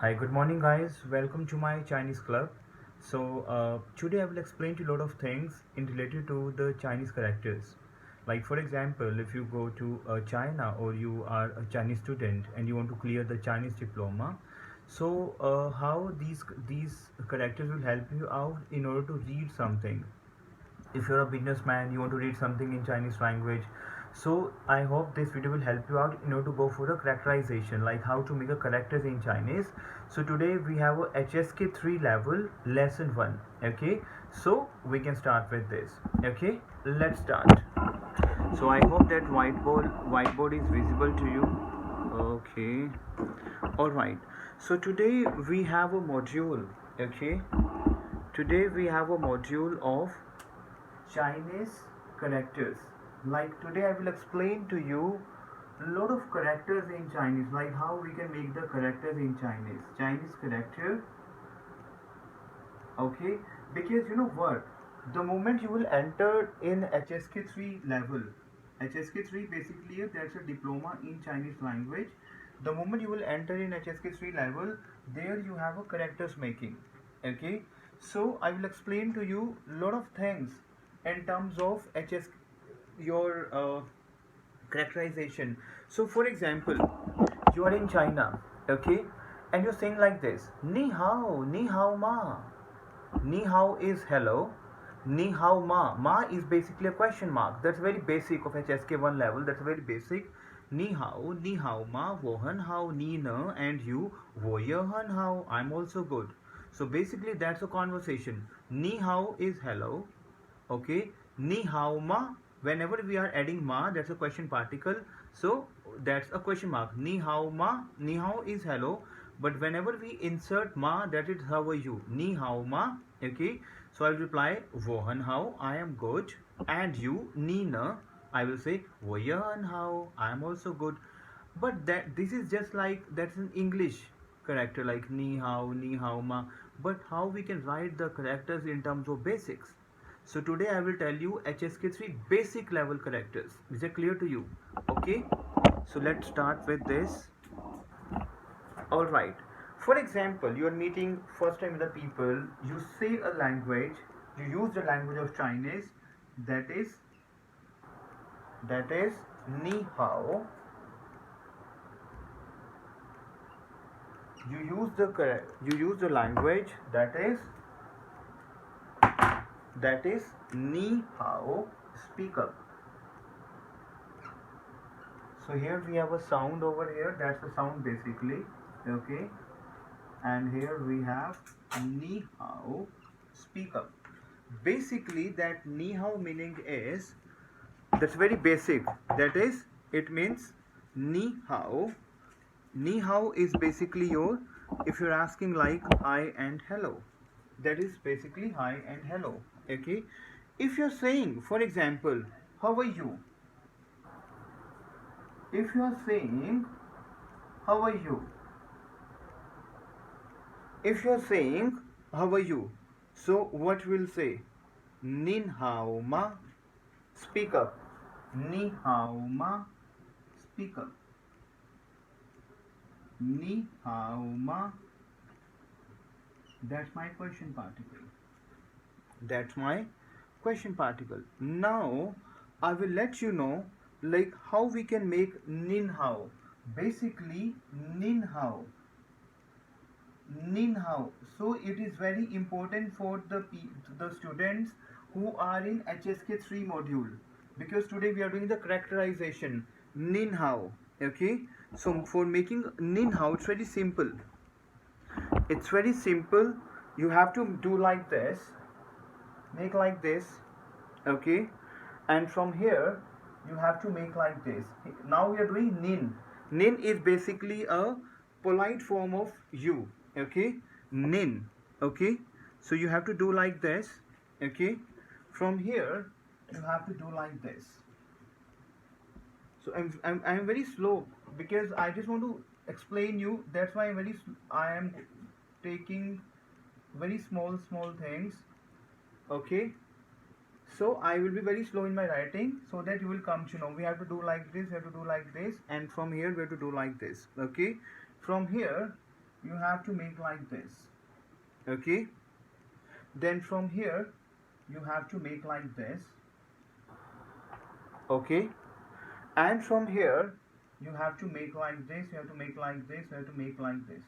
Hi, good morning, guys. Welcome to my Chinese club. Today I will explain to you a lot of things in related to the Chinese characters. Like, for example, if you go to China or you are a Chinese student and you want to clear the Chinese diploma, how these characters will help you out in order to read something. If you're a businessman, you want to read something in Chinese language. So I hope this video will help you out in order to go for the characterization, like how to make a characters in Chinese. So today we have a HSK 3 level lesson 1. Okay, so we can start with this. Okay, let's start. So I hope that whiteboard is visible to you. Okay, all right. So today we have a module. Okay, today we have a module of Chinese characters. Like today I will explain to you a lot of characters in Chinese, like how we can make the characters in Chinese. Chinese character, okay? Because you know what? The moment you will enter in HSK 3 level, HSK 3 basically that's a diploma in Chinese language. The moment you will enter in HSK 3 level, there you have a characters making. Okay? So I will explain to you a lot of things in terms of HS your characterization. So for example, you are in China, okay, and you're saying like this: ni hao ma. Ni hao is hello. Ni hao ma. Ma is basically a question mark. That's very basic of HSK1 level. That's very basic. Ni hao ma, wohan hao, ni ne, and you, wo ye han hao. I'm also good. So basically, that's a conversation. Ni hao is hello. Okay, ni hao ma. Whenever we are adding ma, that's a question particle. So that's a question mark. Ni hao ma. Ni hao is hello. But whenever we insert ma, that is how are you? Ni hao ma. Okay. So I will reply wohan hao. I am good. And you ni na. I will say woyan hao. I am also good. But that this is just like that's an English character like ni hao ma. But how we can write the characters in terms of basics? So today I will tell you HSK3 basic level characters. Is it clear to you? Okay. So let's start with this. All right. For example, you are meeting first time with the people. You say a language. You use the language of Chinese. That is that is ni hao. You use the language that is ni hao. Speak up. So here we have a sound over here. That's the sound basically. Okay, and here we have ni hao. Speak up. Basically, that ni hao meaning is that's very basic. That is, it means ni hao. Ni hao is basically your, if you're asking like hi and hello, that is basically hi and hello. Okay, if you're saying, for example, how are you? If you are saying how are you? If you are saying how are you? So what will say? Nin hao ma. Speak up. Ni hao ma. Speak up. Ni hao ma. That's my question particle. That's my question particle. Now I will let you know like how we can make nin hao. Basically nin hao. Nin hao. So it is very important for the students who are in HSK 3 module, because today we are doing the characterization nin hao. Okay, so for making nin hao, it's very simple. It's very simple. You have to do like this, make like this. Okay, and from here you have to make like this. Now we are doing nin. Nin is basically a polite form of you. Okay, nin. Okay, so you have to do like this. Okay, from here you have to do like this. So I'm very slow because I just want to explain you. That's why I am taking very small things. Okay, so I will be very slow in my writing so that you will come to know. We have to do like this, we have to do like this, and from here we have to do like this. Okay, from here you have to make like this. Okay, then from here you have to make like this. Okay, and from here you have to make like this, you have to make like this, you have to make like this.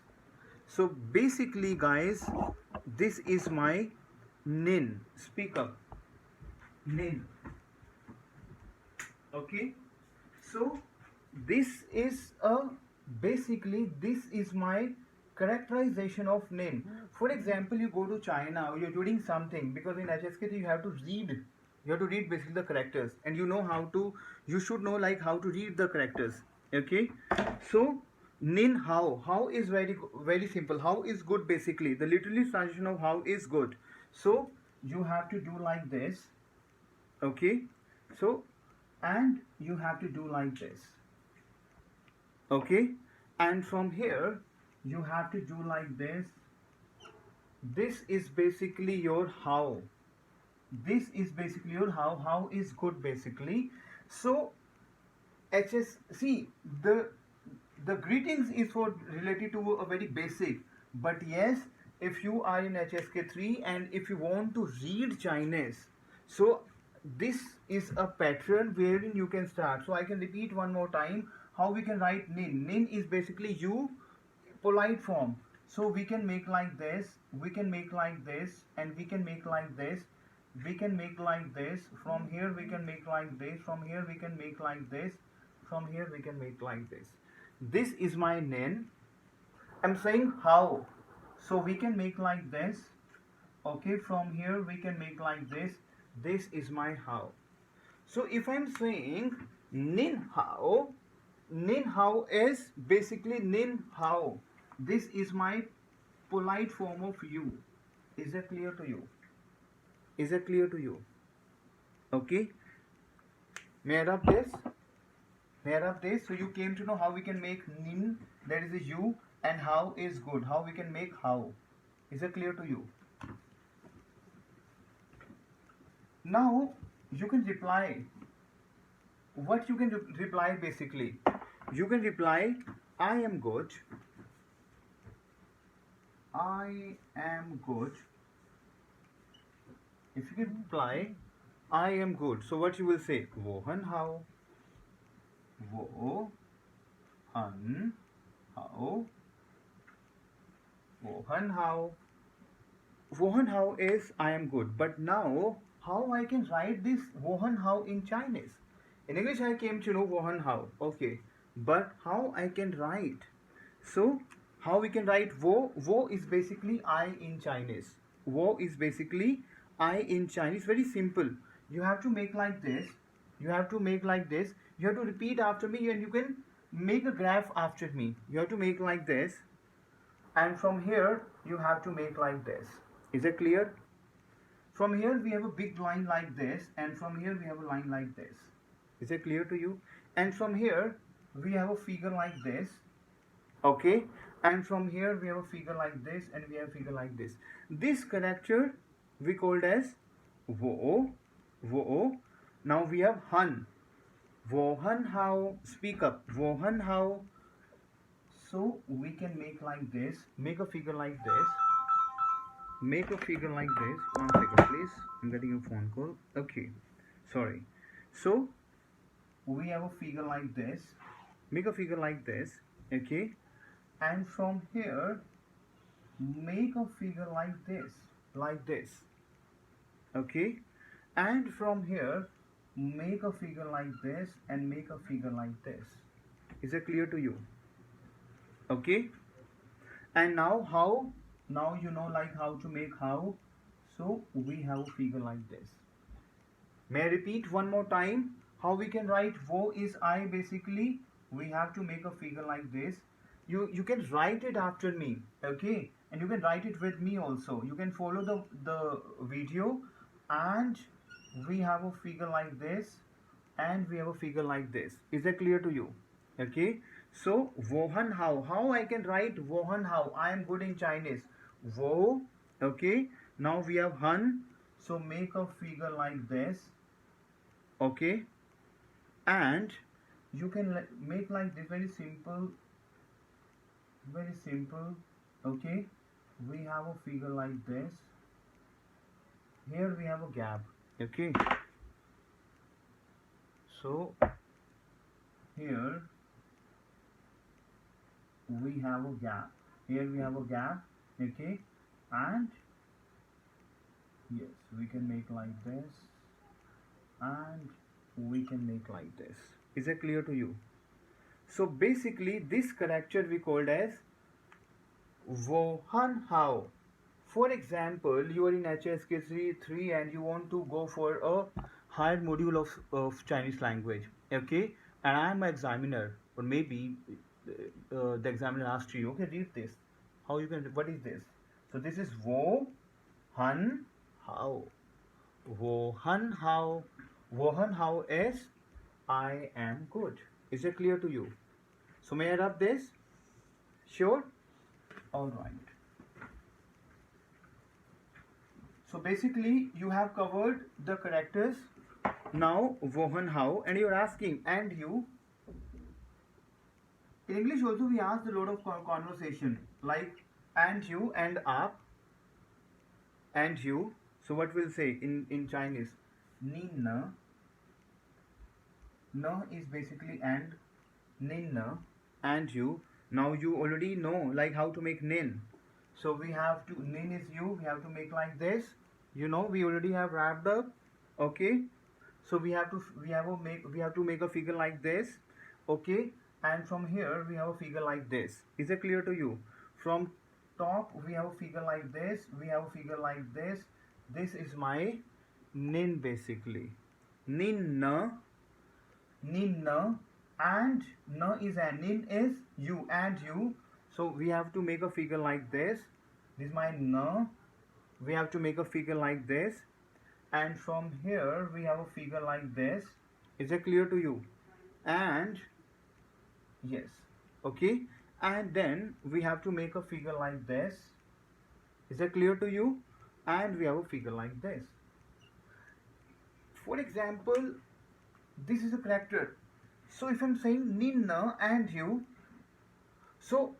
So basically guys, this is my nin. Speak up. Nin. Okay, so this is a basically this is my characterization of nin. For example, you go to China or you're doing something, because in HSK you have to read, you have to read basically the characters, and you know how to, you should know like how to read the characters. Okay, so nin how is very simple. How is good, basically the literally translation of how is good. So you have to do like this. Okay, so and you have to do like this. Okay, and from here you have to do like this. This is basically your how. This is basically your how is good, basically. So HS, see, the greetings is for related to a very basic, but yes, if you are in HSK3 and if you want to read Chinese, so this is a pattern wherein you can start. So I can repeat one more time how we can write nin. Nin is basically you, polite form. So we can make like this, we can make like this, and we can make like this, we can make like this. From here we can make like this, from here we can make like this, from here we can make like this. This is my nin. I'm saying how, so we can make like this. Okay, from here we can make like this. This is my how. So if I'm saying nin hao is basically nin hao. This is my polite form of you. Is that clear to you? Is that clear to you? Okay. May I rub this? May I rub this? So you came to know how we can make nin, that is a you, and how is good. How we can make how. Is that clear to you? Now you can reply. What you can reply basically? You can reply, I am good. I am good. If you can reply, I am good. So what you will say? वो हन हाओ. वो हन हाओ. वो हन हाओ. वो हन हाओ is I am good. But now, how I can write this वो हन हाओ in Chinese? In English I came to know वो हन हाओ. Okay. But how I can write? So how we can write wo is basically I in Chinese. Wo is basically I in Chinese. Very simple. You have to make like this. You have to make like this. You have to repeat after me, and you can make a graph after me. You have to make like this, and from here you have to make like this. Is it clear? From here we have a big line like this, and from here we have a line like this. Is it clear to you? And from here we have a figure like this. Okay, and from here we have a figure like this, and we have a figure like this. This character we called as wo. Now we have han. Wo han hao. Speak up. Wo han hao. So we can make like this. Make a figure like this. Make a figure like this. 1 second, please. I'm getting a phone call. Okay, sorry. So we have a figure like this. Make a figure like this. Okay, and from here make a figure like this. Okay, and from here make a figure like this, and make a figure like this. Is it clear to you? Okay, and now how? Now you know like how to make how. So we have a figure like this. May I repeat one more time how we can write wo is I? Basically we have to make a figure like this. You can write it after me, okay, and you can write it with me also. You can follow the video, and we have a figure like this, and we have a figure like this. Is that clear to you? Okay, so wohan how I can write wohan how. I am good in Chinese. Wo. Okay, now we have han, so make a figure like this. Okay, and you can make like this. Very simple. Okay, we have a figure like this. Here we have a gap. Okay, so here we have a gap. Here we have a gap. Okay, and yes, we can make like this, and we can make like this. Is it clear to you? So basically, this character we called as Wohan Hao. For example, you are in HSK 3 and you want to go for a higher module of Chinese language, okay? And I am an examiner, or maybe the examiner asked you, okay, read this. How you can, what is this? So this is Wo Han Hao. Wo Han Hao. Wo Han Hao is I am good. Is it clear to you? So may I rub this? Sure? Alright. So basically you have covered the characters. Now Wohan Hao, and you're asking, and you. In English also we ask a lot of conversation like and you and up and you. So what we'll say in Chinese, ni na. Na is basically and, nin na, and you. Now you already know like how to make nin. So we have to, nin is you, we have to make like this. You know, we already have wrapped up. Okay, so we have to make a figure like this. Okay, and from here we have a figure like this. Is it clear to you? From top we have a figure like this, we have a figure like this. This is my nin basically. Nin na, and na is and nin is you and you. So we have to make a figure like this. This is my na. We have to make a figure like this, and from here we have a figure like this. Is it clear to you? And yes, okay, and then we have to make a figure like this. Is it clear to you? And we have a figure like this. For example, this is a character. So if I'm saying Nina and you, so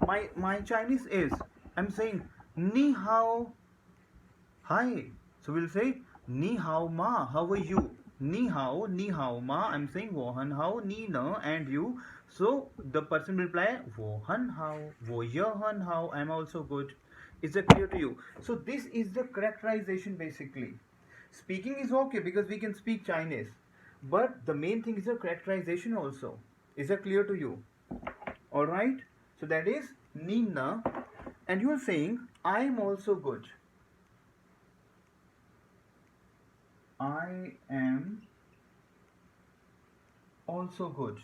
my Chinese is, I'm saying Ni hao, hi. So we'll say Ni hao ma, how are you? Ni hao ma. I'm saying Wohan hao, ni na, and you. So the person will reply Wohan hao, wo yehan hao. I'm also good. Is it clear to you? So this is the characterization basically. Speaking is okay because we can speak Chinese, but the main thing is the characterization also. Is it clear to you? All right. So that is Nina, and you are saying I am also good. I am also good.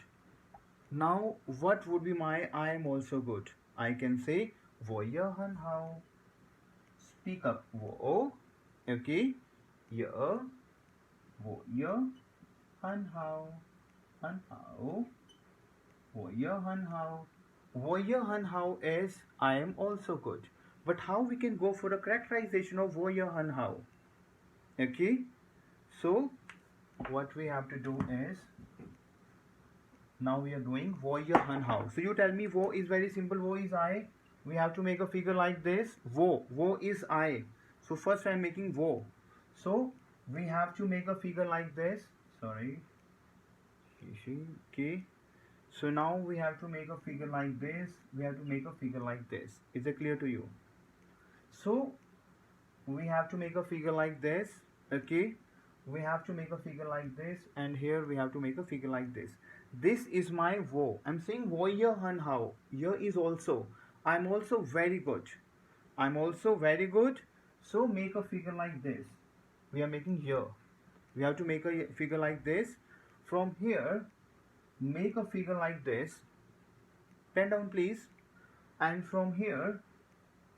Now, what would be my I am also good? I can say wo ye han hao. Speak up. Wo. Okay. Ye. Wo ye han hao. Han hao. Wo ye han hao. Wo ye han hao is I am also good. But how we can go for a characterization of wo ye han hao? Okay. So what we have to do is, now we are doing wo ye han hao. So you tell me, wo is very simple. Wo is I. We have to make a figure like this. Wo is I. So first I am making wo. So we have to make a figure like this. Sorry. Okay. So now we have to make a figure like this. We have to make a figure like this. Is it clear to you? So we have to make a figure like this. Okay. We have to make a figure like this, and here we have to make a figure like this. This is my wo. I'm saying wo ye han hao. Ye is also. I'm also very good. I'm also very good. So make a figure like this. We are making here. We have to make a figure like this. From here, make a figure like this. Pen down please. And from here,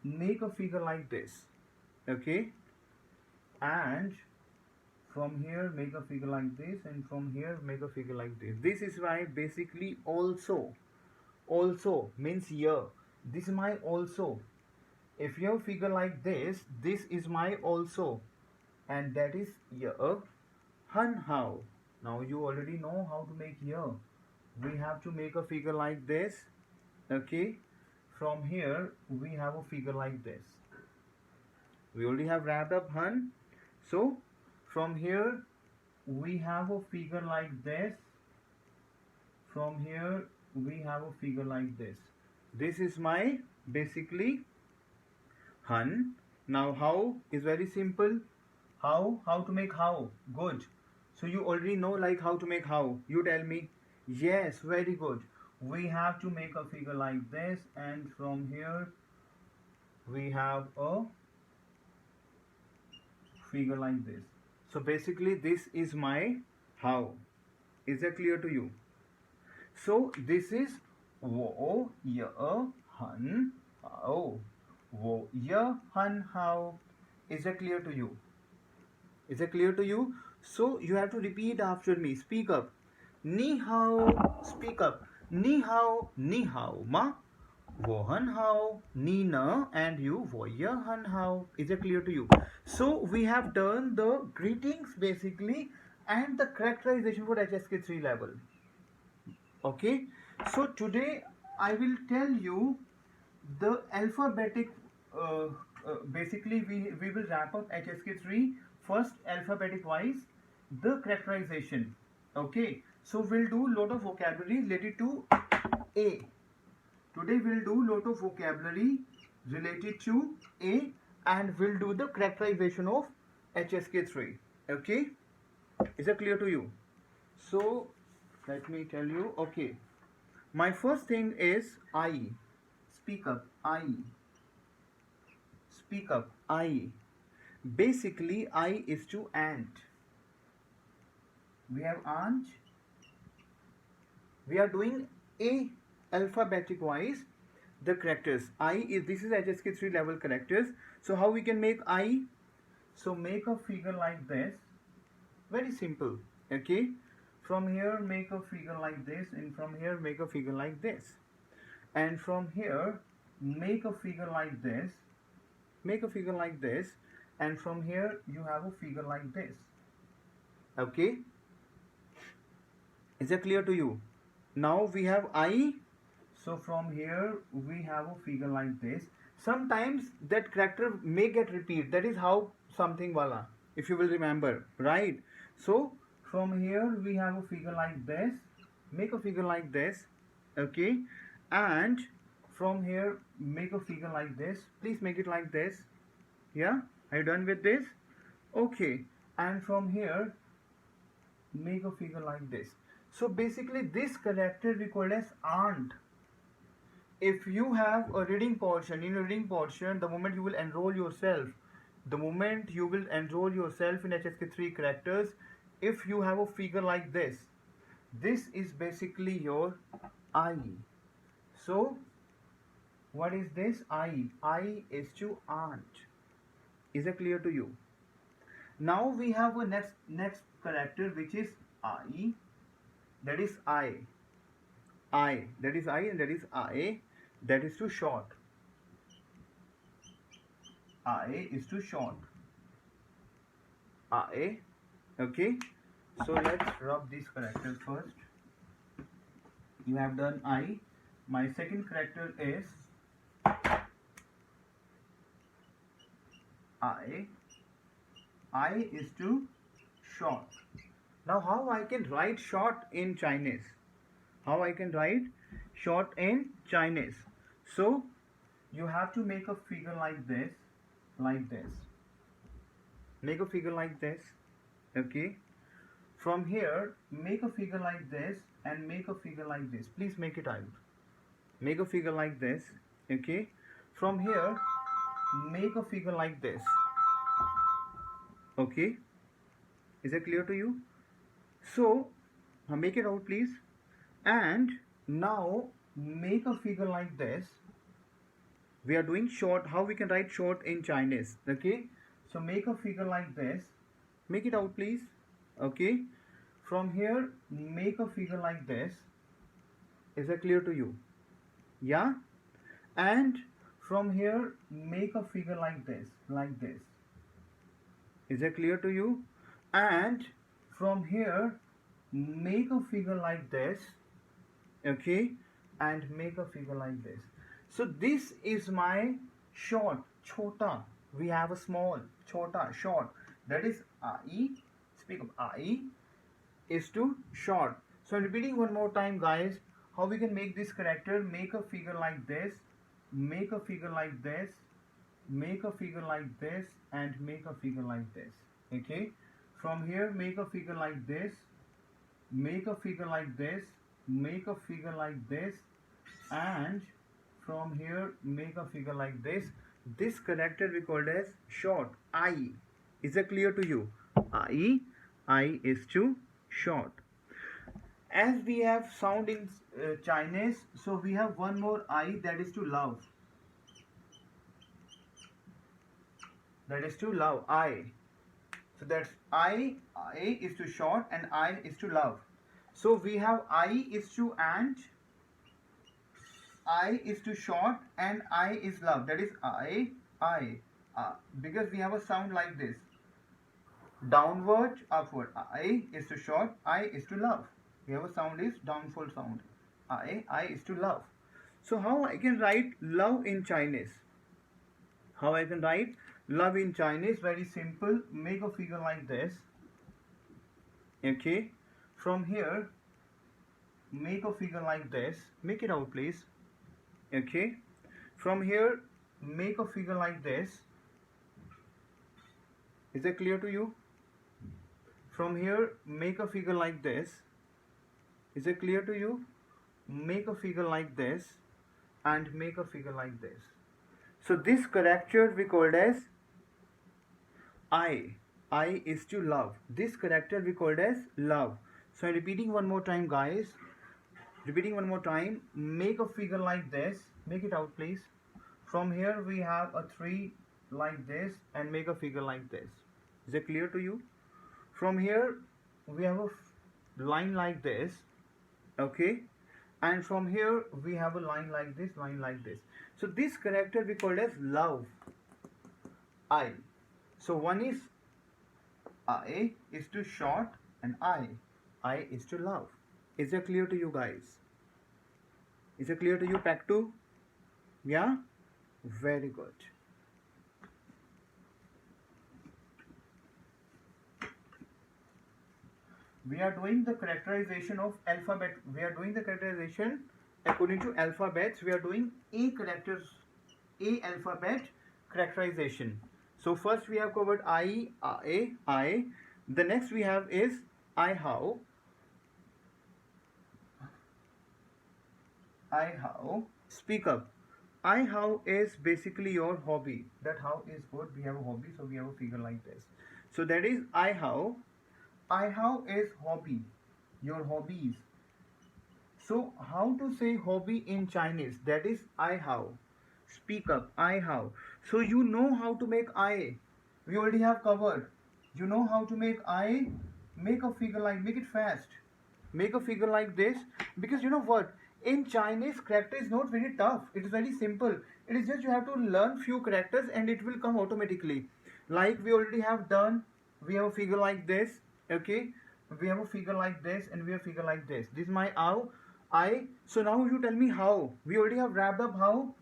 make a figure like this. Okay. And from here make a figure like this, and from here make a figure like this. This is why basically also means here. This is my also. If you have figure like this is my also, and that is here han hao. Now you already know how to make here. We have to make a figure like this. Okay. from here we have a figure like this. We already have wrapped up hun. So from here we have a figure like this. From here we have a figure like this. This is my basically hun. Now how is very simple. How to make how? Good. So you already know like how to make how. You tell me. Yes, very good. We have to make a figure like this, and from here we have a figure like this. So basically this is my how. Is that clear to you? So this is wo ya hun how. Wo ya hun how. Is that clear to you? Is that clear to you? So you have to repeat after me. Speak up. Ni hao. Speak up. Ni hao ma. Wo hun hao. Ni na. And you wo ya hun hao. Is that clear to you? So we have done the greetings basically and the characterization for HSK3 level. Okay. So today I will tell you the alphabetic. Basically we will wrap up HSK3 first alphabetic wise the characterization. Okay, so we'll do lot of vocabulary related to A. Today we'll do lot of vocabulary related to A and we'll do the characterization of HSK3. Okay, is that clear to you? So let me tell you. Okay, my first thing is I. Speak up. I. Speak up. I. Basically I is to ant. We have ant. We are doing A alphabetic wise the characters. I is, this is HSK3 level characters. So how we can make I? So make a figure like this. Very simple. Okay, from here make a figure like this, and from here make a figure like this, and from here make a figure like this, make a figure like this, and from here you have a figure like this. Okay, is that clear to you? Now we have I. So from here we have a figure like this. Sometimes that character may get repeat. That is how something wala, if you will remember, right? So from here we have a figure like this. Make a figure like this. Okay, and from here make a figure like this. Please make it like this. Yeah, are you done with this? Okay, and from here make a figure like this. So basically this character we call as aunt. If you have a reading portion, in a reading portion, the moment you will enroll yourself, the moment you will enroll yourself in HSK3 characters, if you have a figure like this is basically your I. So what is this? I is to aunt. Is it clear to you? Now we have a next character which is I. That is I. That is I, and that is I. That is too short. I is too short. I. Okay. So let's rub these characters first. You have done I. My second character is I. I is too short. Now how I can write short in Chinese? How I can write short in Chinese? So you have to make a figure like this, like this. Make a figure like this. Okay. From here, make a figure like this and make a figure like this. Please make it out. Make a figure like this. Okay. From here, make a figure like this. Okay. Is it clear to you? So make it out, please. And now make a figure like this. We are doing short. How we can write short in Chinese? Okay. So make a figure like this. Make it out, please. Okay. From here, make a figure like this. Is that clear to you? Yeah. And from here, make a figure like this, like this. Is that clear to you? And from here, make a figure like this. Okay, and make a figure like this. So this is my short, chota. We have a small, chota, short. That is I. Speak of I is to short. So I'm repeating one more time, guys. How we can make this character? Make a figure like this. Make a figure like this. Make a figure like this, and make a figure like this. Okay. From here, make a figure like this. Make a figure like this. Make a figure like this, and from here make a figure like this. This character we called as short. I. Is it clear to you? I is to short. As we have sound in Chinese, so we have one more I, that is to love. That is to love. I. So that's I is to short, and I is to love. So we have I is to and, I is to short, and I is love. That is I. Because we have a sound like this. Downward, upward. I is to short, I is to love. We have a sound is downward sound. I is to love. So how I can write love in Chinese? How I can write love in Chinese? Very simple. Make a figure like this. Okay. From here, make a figure like this. Make it out, please. Okay. From here, make a figure like this. Is that clear to you? From here, make a figure like this. Is it clear to you? Make a figure like this, and make a figure like this. So this character we called as I. I is to love. This character we called as love. So I'm repeating one more time, guys. Repeating one more time. Make a figure like this. Make it out, please. From here we have a 3 like this, and make a figure like this. Is it clear to you? From here we have a line like this. Okay. And from here we have a line like this, line like this. So this character we called as love. I. So one is I is to short, and I is to love. Is it clear to you, guys? Is it clear to you, Pack 2? Yeah? Very good. We are doing the characterization of alphabet. We are doing the characterization according to alphabets. We are doing A alphabet characterization. So first we have covered I. The next we have is I how. Speak up. I how is basically your hobby. That how is good. We have a hobby, so we have a figure like this. So that is I how. I how is hobby. Your hobbies. So how to say hobby in Chinese? That is I how. Speak up. I how. So you know how to make I. We already have covered. You know how to make I. Make a figure like, make it fast. Make a figure like this. Because you know what? In Chinese, character is not very tough. It is very simple. It is just you have to learn few characters and it will come automatically. Like we already have done. We have a figure like this. Okay. We have a figure like this, and we have a figure like this. This is my I. So now you tell me how. We already have wrapped up how.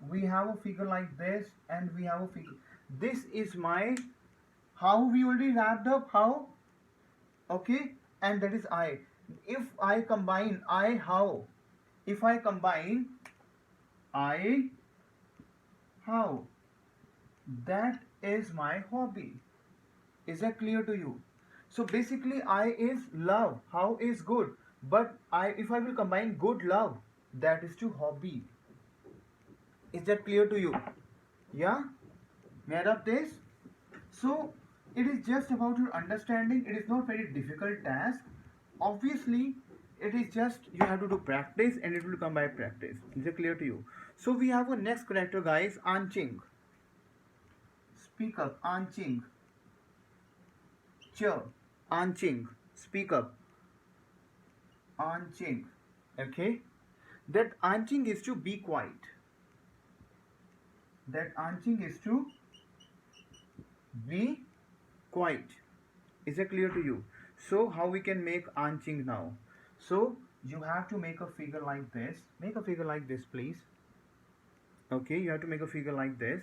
We have a figure like this, and we have a figure. This is my how. We already wrapped up how. Okay. And that is I. If I combine I how. If I combine I how. That is my hobby. Is that clear to you? So basically I is love, how is good, but if I will combine good love, that is to hobby. Is that clear to you? Yeah? Made up this? So it is just about your understanding. It is not very difficult task. Obviously it is just you have to do practice, and it will come by practice. Is it clear to you? So we have a next character, guys. Anqing. Speak up. Anqing. Ch. Anqing. Speak up. Anqing. Okay. That Anqing is to be quiet. That Anqing is to be quiet. Is it clear to you? So how we can make Anqing now? So you have to make a figure like this. Make a figure like this, please. Okay, you have to make a figure like this,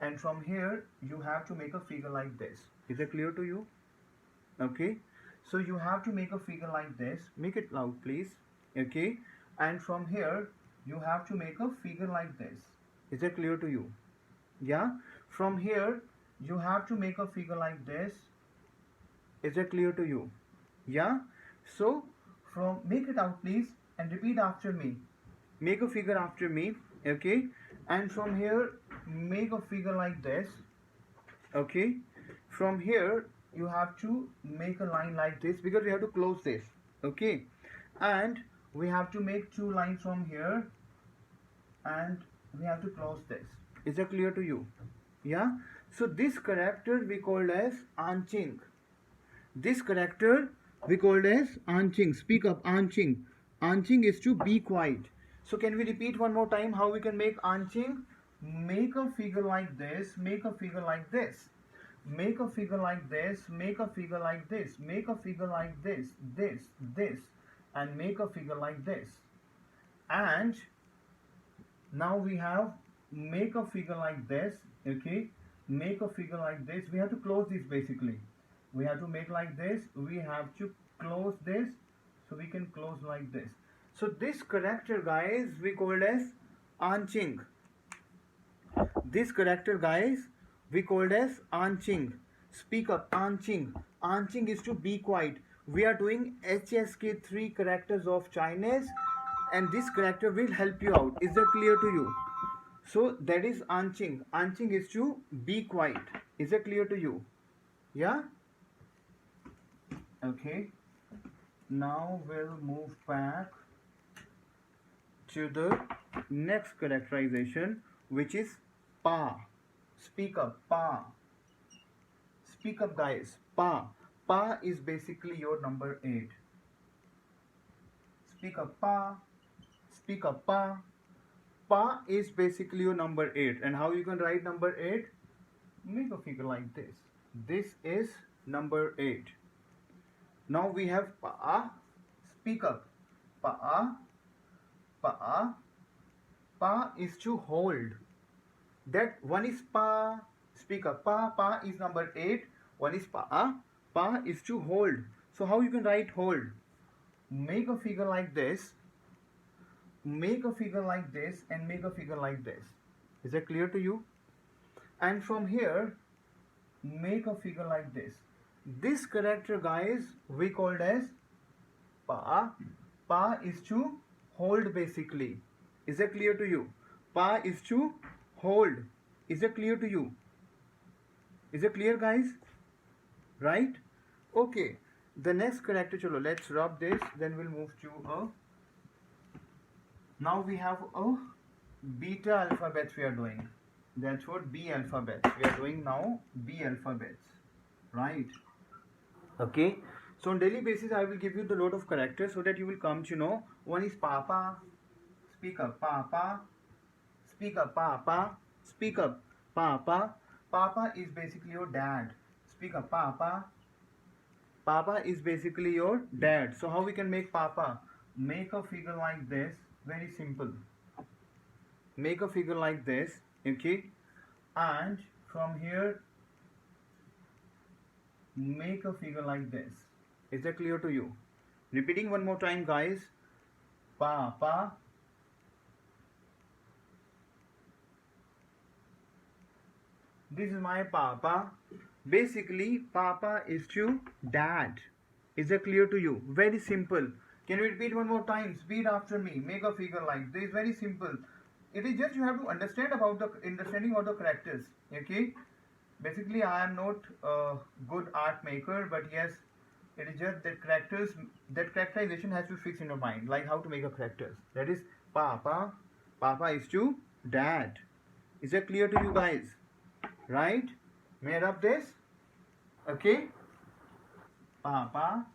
and from here you have to make a figure like this. Is it clear to you? Okay, so you have to make a figure like this. Make it loud, please. Okay, and from here you have to make a figure like this. Is it clear to you? Yeah, from here you have to make a figure like this. Is it clear to you? Yeah, so from make it out, please, and repeat after me. Make a figure after me. Okay, and from here make a figure like this. Okay, from here you have to make a line like this, because we have to close this. Okay, and we have to make two lines from here, and we have to close this. Is that clear to you? Yeah, so this character we called as Anqing. This character we called as Anqing. Speak up, Anqing. Anqing is to be quiet. So can we repeat one more time how we can make Anqing? Make a figure like this, make a figure like this. Make a figure like this, make a figure like this, make a figure like this, this, and make a figure like this. And now we have make a figure like this. Okay, make a figure like this. We have to close this basically. We have to make like this. We have to close this, so we can close like this. So this character, guys, we called as Anqing. This character, guys, we called as Anqing. Speak up, Anqing. Anqing is to be quiet. We are doing HSK 3 characters of Chinese, and this character will help you out. Is that clear to you? So that is Anqing. Anqing is to be quiet. Is that clear to you? Yeah? Okay. Now we'll move back to the next characterization, which is Pa. Speak up, Pa. Speak up, guys. Pa. Pa is basically your number 8. Speak up, Pa. Speak up, Pa. Pa is basically your number 8. And how you can write number 8? Make a figure like this. This is number 8. Now we have Pa. Speak up. Pa. Pa. Pa is to hold. That one is Pa. Speak up. Pa. Pa is number 8. One is Pa. Pa is to hold. So how you can write hold? Make a figure like this. Make a figure like this, and make a figure like this. Is that clear to you? And from here, make a figure like this. This character, guys, we called as Pa. Pa is to hold basically. Is that clear to you? Pa is to hold. Is that clear to you? Is it clear, guys? Right? Okay. The next character, chalo, let's rub this, then we'll move to a. Now we have a beta alphabets we are doing. That's what B alphabets. We are doing now B alphabets. Right? Okay. So on daily basis, I will give you the lot of characters so that you will come to know. One is Papa. Speak up, Papa. Speak up, Papa. Speak up, Papa. Papa is basically your dad. Speak up, Papa. Papa is basically your dad. So how we can make Papa? Make a figure like this. Very simple. Make a figure like this. Okay. And from here, make a figure like this. Is that clear to you? Repeating one more time, guys. Papa. This is my Papa. Basically, Papa is to dad. Is that clear to you? Very simple. Can you repeat one more time? Speed after me. Make a figure like this. Very simple. It is just you have to understand about the understanding of the characters. Okay. Basically, I am not a good art maker, but yes, it is just that characters, that characterization has to fix in your mind, like how to make a characters. That is Papa. Papa is to dad. Is that clear to you, guys? Right? Made up this? Okay. Papa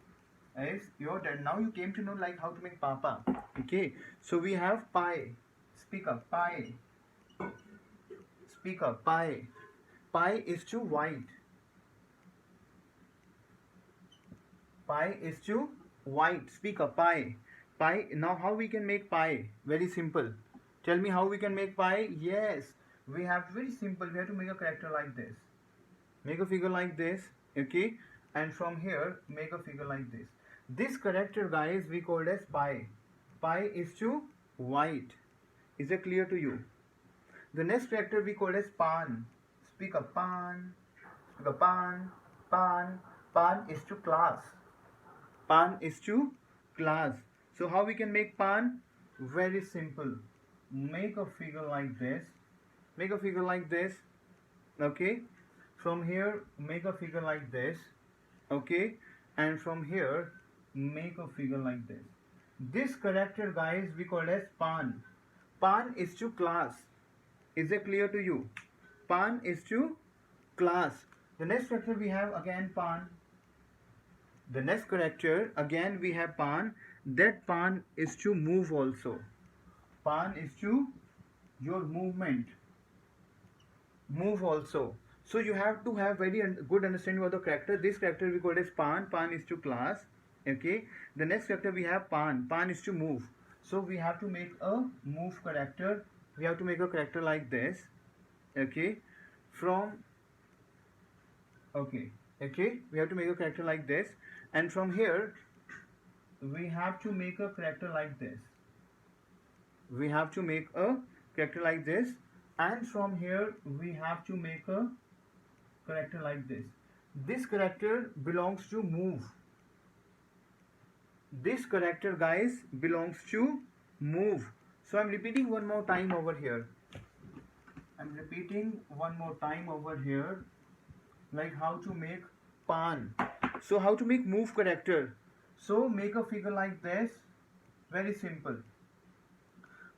is your dad. Now you came to know like how to make Papa. Okay. So we have pie. Speak up, pie. Speak up, pie. Pie is to white. Pie is to white. Speak up, pie. Pie. Now how we can make pie? Very simple. Tell me how we can make pi. Yes, we have very simple. We have to make a character like this. Make a figure like this, okay? And from here, make a figure like this. This character, guys, we called as pi. Pi is to white. Is it clear to you? The next character we called as pan. Speak up, pan. Speak up, pan. Pan. Pan is to class. Pan is to class. So how we can make pan? Very simple. Make a figure like this. Make a figure like this. Okay. From here, make a figure like this. Okay. And from here, make a figure like this. This character, guys, we call as pan. Pan is to class. Is it clear to you? Pan is to class. The next character we have again pan. The next character again we have pan. That pan is to move also. Pan is to your movement. Move also. So you have to have very good understanding of the character. This character we call as pan. Pan is to class. Okay. The next character we have pan. Pan is to move. So we have to make a move character. We have to make a character like this. Okay. We have to make a character like this. And from here, we have to make a character like this. We have to make a character like this. And from here, we have to make a character like this. This character belongs to move. This character, guys, belongs to move. So I'm repeating one more time over here. Like how to make pan. So how to make move character. So make a figure like this. Very simple.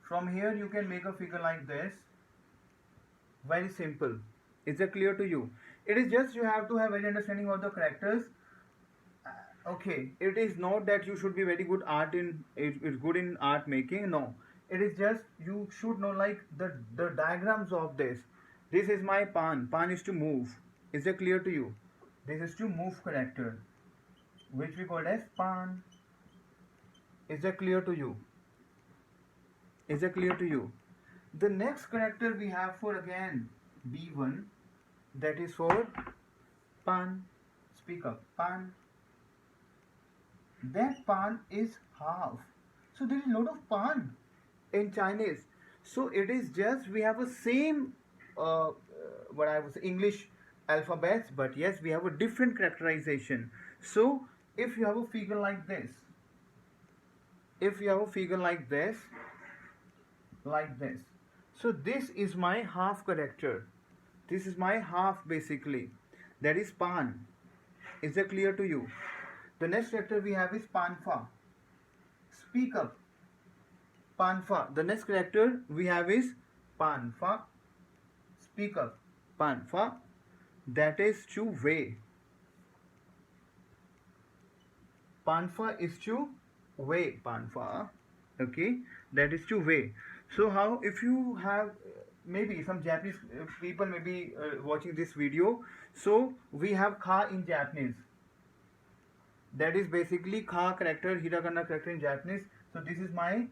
From here you can make a figure like this. Very simple. Is that clear to you? It is just you have to have very understanding of the characters. Okay, it is not that you should be very good it's good in art making. No, it is just you should know like the diagrams of this. This is my pan. Pan is to move. Is that clear to you? This is to move character, which we call as pan. Is that clear to you? Is that clear to you? The next character we have for again B1, that is for pan. Speak up, pan. That pan is half. So there is a lot of pan in Chinese. So it is just we have a same English alphabets, but yes, we have a different characterization. So if you have a figure like this, so this is my half character. This is my half basically. That is pan. Is that clear to you? The next character we have is panfa. Speak up. Panfa. The next character we have is panfa. Speak up. Panfa. That is to weigh. Panfa is to weigh. Panfa. Okay. That is to weigh. So how if you have maybe some Japanese people may be watching this video. So we have ka in Japanese. That is basically ka character, hiragana character in Japanese. So this is my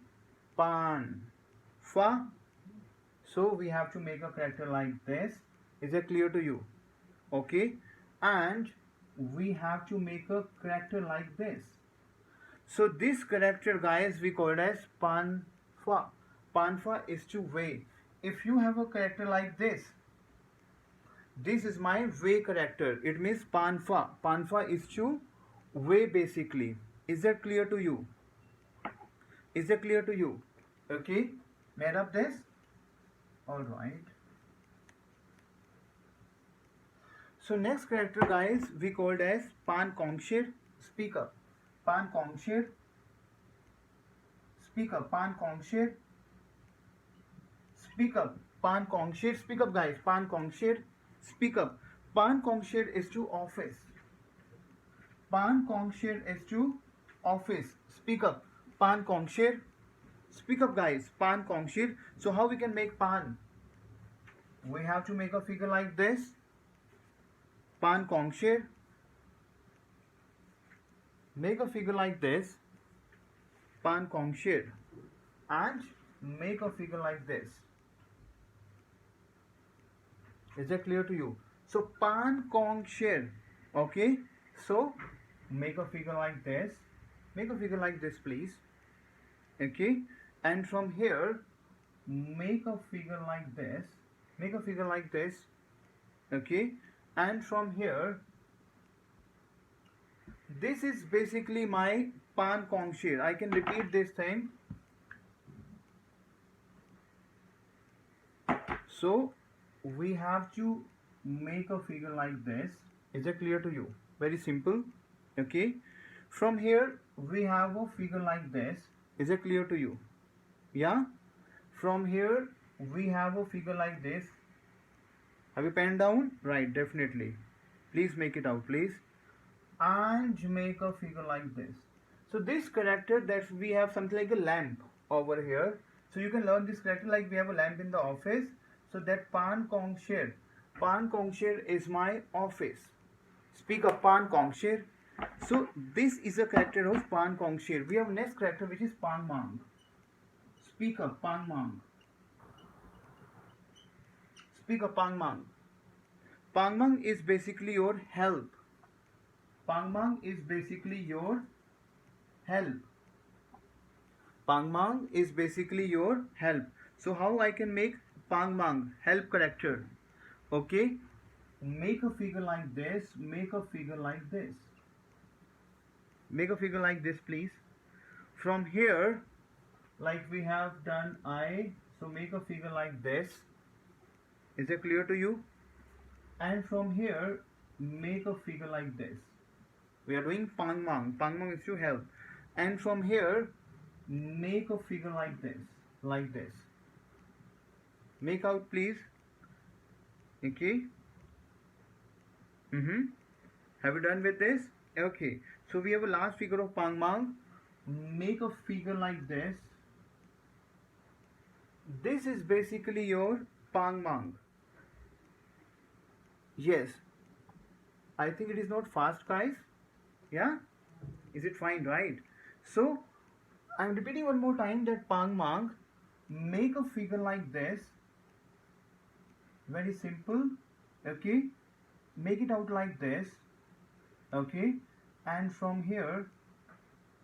pan. Fa. So we have to make a character like this. Is that clear to you? Okay. And we have to make a character like this. So this character, guys, we call it as pan fa. Pan fa is to weigh. If you have a character like this, this is my weigh character. It means pan fa. Pan fa is to weigh basically. Is that clear to you? Is that clear to you? Okay. Made up this? Alright. So next character, guys, we called as pan kongshir. Speak up. Pan kongshir. Speak up. Pan kongshir. Speak up. Pan kongshir. Speak up, guys. Pan kongshir. Speak up. Pan kongshir is to office. Pan kongshir is to office. Speak up. Pan kongshir. Speak up, guys. Pan kongshir. So how we can make pan? We have to make a figure like this. Pan kongshir. Make a figure like this. Pan kongshir. And make a figure like this. Is that clear to you? So pan kong shir. Okay, so make a figure like this. Make a figure like this, please. Okay, and from here make a figure like this. Make a figure like this. Okay, and from here, this is basically my pan kong shir. I can repeat this thing. So we have to make a figure like this. Is that clear to you? Very simple. Okay, from here we have a figure like this. Is that clear to you? Yeah, from here we have a figure like this. Have you penned down? Right, definitely. Please make it out, please. And make a figure like this. So this character, that we have something like a lamp over here. So you can learn this character like we have a lamp in the office. So that pan kong shir. Pan kong shir is my office. Speak of pan kong shir. So this is a character of pan kong shir. We have next character which is pang mang. Speak of pang mang. Speak of pang mang. Pang mang is basically your help. Pang mang is basically your help. Pang mang is basically your help. So how I can make pang mang, help character? Okay, make a figure like this. Make a figure like this. Make a figure like this, please. From here, like we have done I, so make a figure like this. Is that clear to you? And from here, make a figure like this. We are doing pang mang. Pang mang is to help. And from here, make a figure like this. Like this. Make out, please. Okay. Have you done with this? Okay. So we have a last figure of pang mang. Make a figure like this. This is basically your pang mang. Yes. I think it is not fast, guys. Yeah? Is it fine, right? So I'm repeating one more time that pang mang. Make a figure like this. Very simple. Okay, make it out like this. Okay, and from here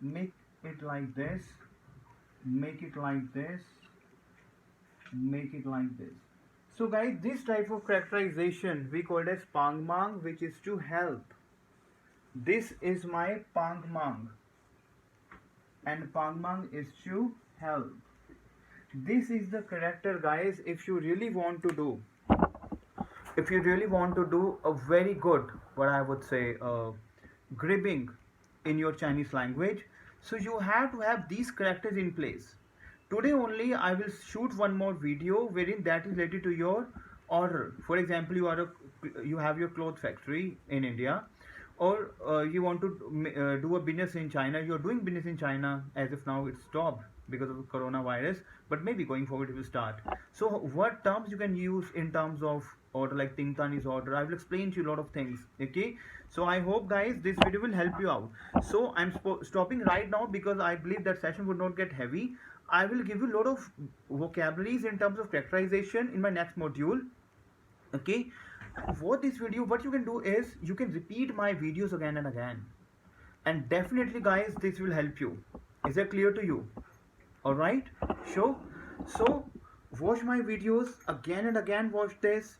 make it like this, make it like this, make it like this. So guys, this type of characterization we called as pang mang, which is to help. This is my pang mang, and pang mang is to help. This is the character, guys. If you really want to do, a very good, what I would say, gripping in your Chinese language, so you have to have these characters in place. Today only I will shoot one more video wherein that is related to your order. For example, you have your cloth factory in India, or you want to do a business in China. You are doing business in China, as if now it's stopped because of the coronavirus, but maybe going forward it will start. So what terms you can use in terms of order, like Ting Tan is order. I will explain to you a lot of things. Okay, so I hope guys this video will help you out. So I'm stopping right now because I believe that session would not get heavy. I will give you a lot of vocabularies in terms of characterization in my next module. Okay, for this video what you can do is you can repeat my videos again and again, and definitely guys this will help you. Is that clear to you? All right, sure. So watch my videos again and again. Watch this.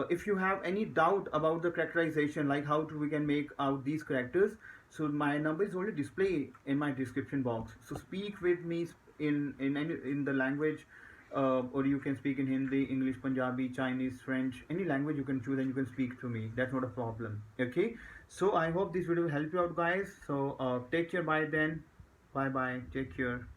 If you have any doubt about the characterization, like how we can make out these characters, so my number is already displayed in my description box. So speak with me in the language, or you can speak in Hindi, English, Punjabi, Chinese, French, any language you can choose and you can speak to me. That's not a problem. Okay, so I hope this video will help you out, guys. So take care. Bye then. Bye bye. Take care.